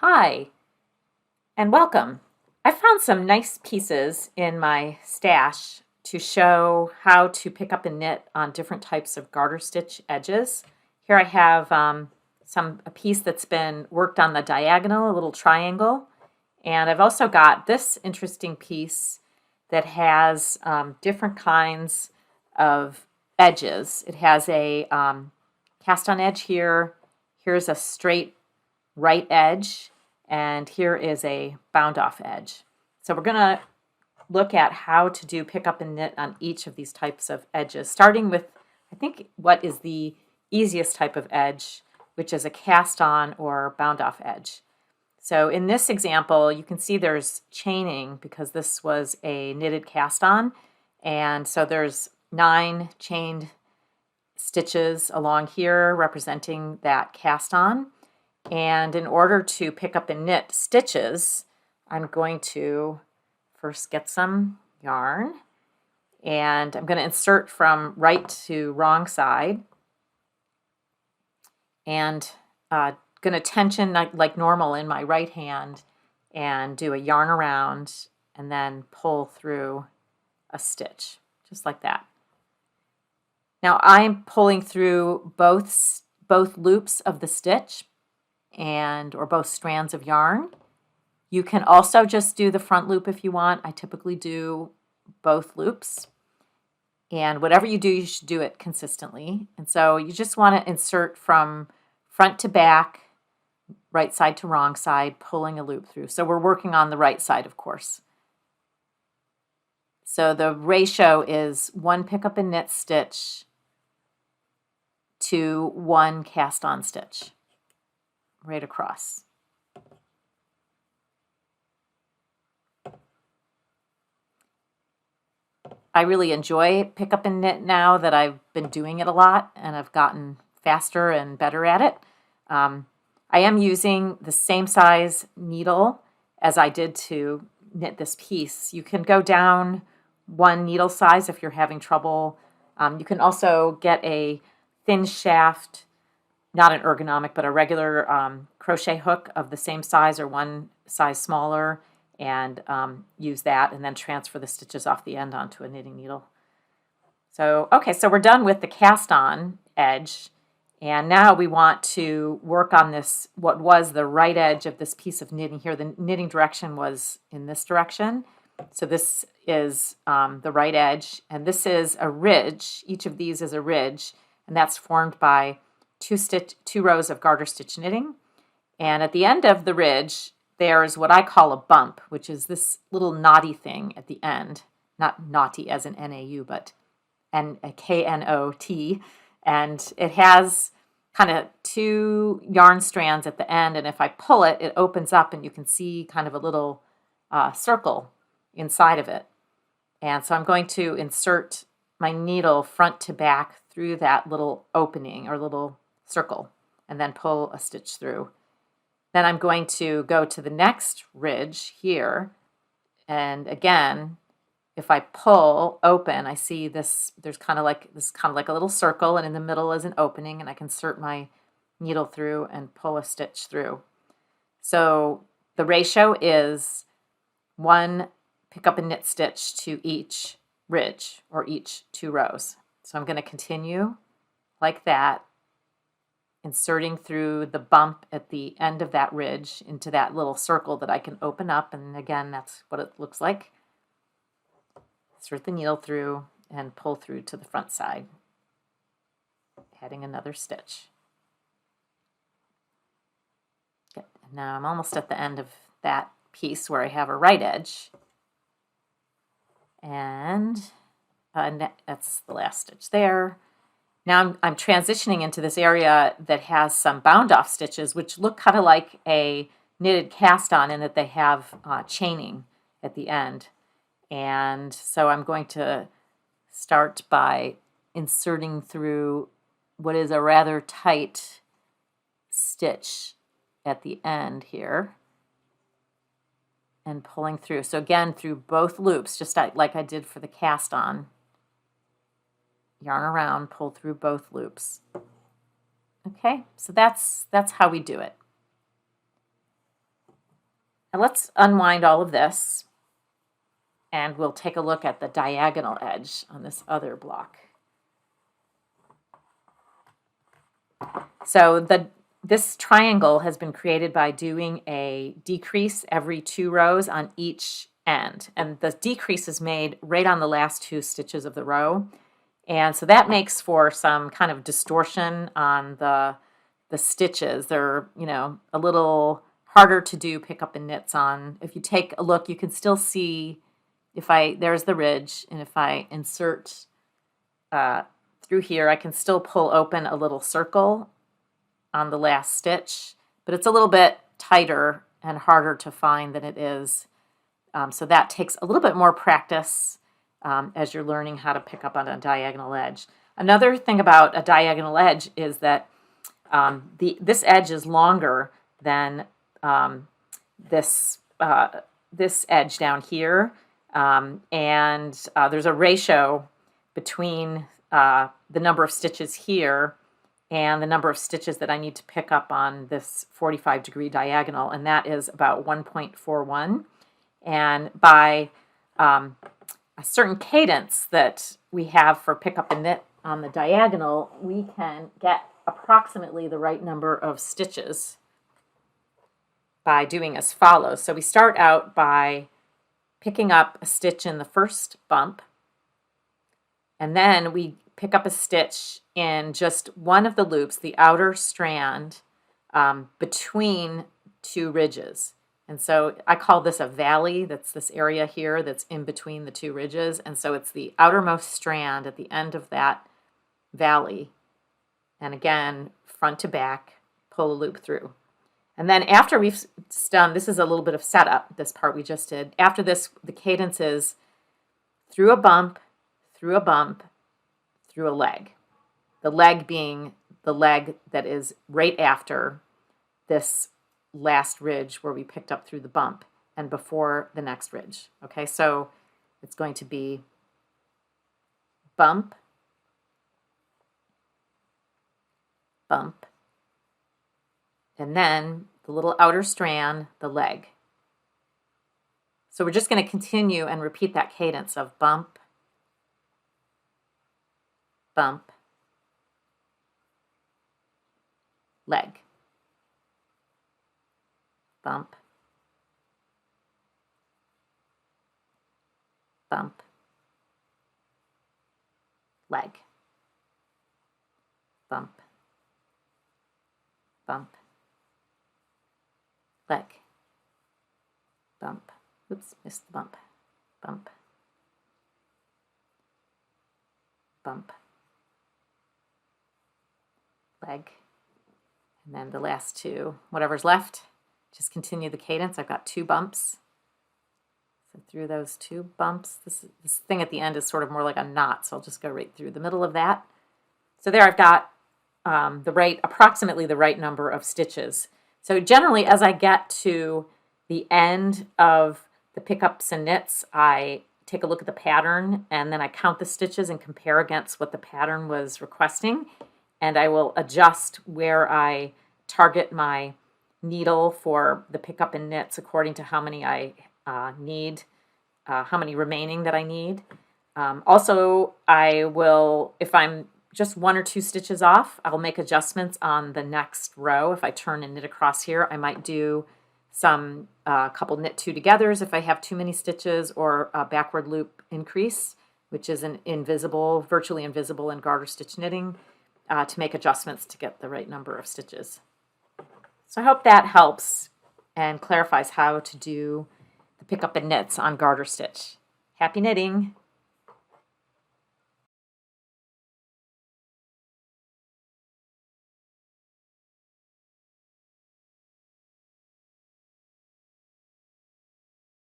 Hi, and welcome. I found some nice pieces in my stash to show how to pick up and knit on different types of garter stitch edges. Here I have a piece that's been worked on the diagonal, a little triangle, and I've also got this interesting piece that has different kinds of edges. It has a cast on edge here. Here's a straight right edge, and here is a bound off edge. So we're going to look at how to do pick up and knit on each of these types of edges, starting with, I think, what is the easiest type of edge, which is a cast on or bound off edge. So in this example, you can see there's chaining because this was a knitted cast on, and so there's 9 chained stitches along here representing that cast on. And in order to pick up and knit stitches, I'm going to first get some yarn, and I'm going to insert from right to wrong side, and going to tension like normal in my right hand and do a yarn around and then pull through a stitch, just like that. Now I'm pulling through both loops of the stitch or both strands of yarn. You can also just do the front loop if you want. I typically do both loops. And whatever you do, you should do it consistently. And so you just want to insert from front to back, right side to wrong side, pulling a loop through. So we're working on the right side, of course. So the ratio is 1 pick up and knit stitch to 1 cast on stitch, right across. I really enjoy pick up and knit now that I've been doing it a lot and I've gotten faster and better at it. I am using the same size needle as I did to knit this piece. You can go down 1 needle size if you're having trouble. You can also get a thin shaft, not an ergonomic, but a regular crochet hook of the same size or 1 size smaller, and use that and then transfer the stitches off the end onto a knitting needle. So, okay, so we're done with the cast on edge, and now we want to work on this, what was the right edge of this piece of knitting here. The knitting direction was in this direction. So this is the right edge, and this is a ridge. Each of these is a ridge, and that's formed by 2 rows of garter stitch knitting. And at the end of the ridge, there's what I call a bump, which is this little knotty thing at the end. Not naughty as in N-A-U, but K-N-O-T. And it has kind of 2 yarn strands at the end, and if I pull it, it opens up and you can see kind of a little circle inside of it. And so I'm going to insert my needle front to back through that little opening or little circle and then pull a stitch through. Then I'm going to go to the next ridge here, and again, if I pull open, I see this, there's kind of like a little circle, and in the middle is an opening, and I can insert my needle through and pull a stitch through. So the ratio is 1 pick up and knit stitch to each ridge or each 2 rows. So I'm going to continue like that, inserting through the bump at the end of that ridge into that little circle that I can open up, and again, that's what it looks like. Insert the needle through and pull through to the front side, adding another stitch. Okay. Now I'm almost at the end of that piece where I have a right edge, and that's the last stitch there. Now I'm transitioning into this area that has some bound off stitches, which look kind of like a knitted cast on in that they have chaining at the end. And so I'm going to start by inserting through what is a rather tight stitch at the end here and pulling through. So again, through both loops, just like I did for the cast on. Yarn around, pull through both loops. Okay, so that's how we do it. And let's unwind all of this, and we'll take a look at the diagonal edge on this other block. So this triangle has been created by doing a decrease every 2 rows on each end. And the decrease is made right on the last 2 stitches of the row. And so that makes for some kind of distortion on the stitches. They're, a little harder to do pick up and knits on. If you take a look, you can still see there's the ridge, and if I insert through here, I can still pull open a little circle on the last stitch, but it's a little bit tighter and harder to find than it is. So that takes a little bit more practice as you're learning how to pick up on a diagonal edge. Another thing about a diagonal edge is that this edge is longer than this edge down here, and there's a ratio between the number of stitches here and the number of stitches that I need to pick up on this 45-degree diagonal, and that is about 1.41. And by a certain cadence that we have for pick up and knit on the diagonal, we can get approximately the right number of stitches by doing as follows. So we start out by picking up a stitch in the first bump, and then we pick up a stitch in just one of the loops, the outer strand, between 2 ridges. And so I call this a valley. That's this area here that's in between the 2 ridges. And so it's the outermost strand at the end of that valley. And again, front to back, pull a loop through. And then after we've done, this is a little bit of setup, this part we just did. After this, the cadence is through a bump, through a bump, through a leg. The leg being the leg that is right after this last ridge where we picked up through the bump and before the next ridge. Okay, so it's going to be bump, bump, and then the little outer strand, the leg. So we're just going to continue and repeat that cadence of bump, bump, leg, bump, bump, leg, bump, bump, leg, bump, oops, missed the bump, bump, bump, leg, and then the last 2, whatever's left, just continue the cadence. I've got 2 bumps. So through those 2 bumps, this thing at the end is sort of more like a knot, so I'll just go right through the middle of that. So there I've got approximately the right number of stitches. So generally, as I get to the end of the pickups and knits, I take a look at the pattern, and then I count the stitches and compare against what the pattern was requesting, and I will adjust where I target my needle for the pickup and knits according to how many I need, how many remaining that I need. Also, I will, if I'm just 1 or 2 stitches off, I'll make adjustments on the next row. If I turn and knit across here, I might do some couple knit 2 togethers if I have too many stitches, or a backward loop increase, which is virtually invisible in garter stitch knitting, to make adjustments to get the right number of stitches. So I hope that helps and clarifies how to do the pick up and knits on garter stitch. Happy knitting!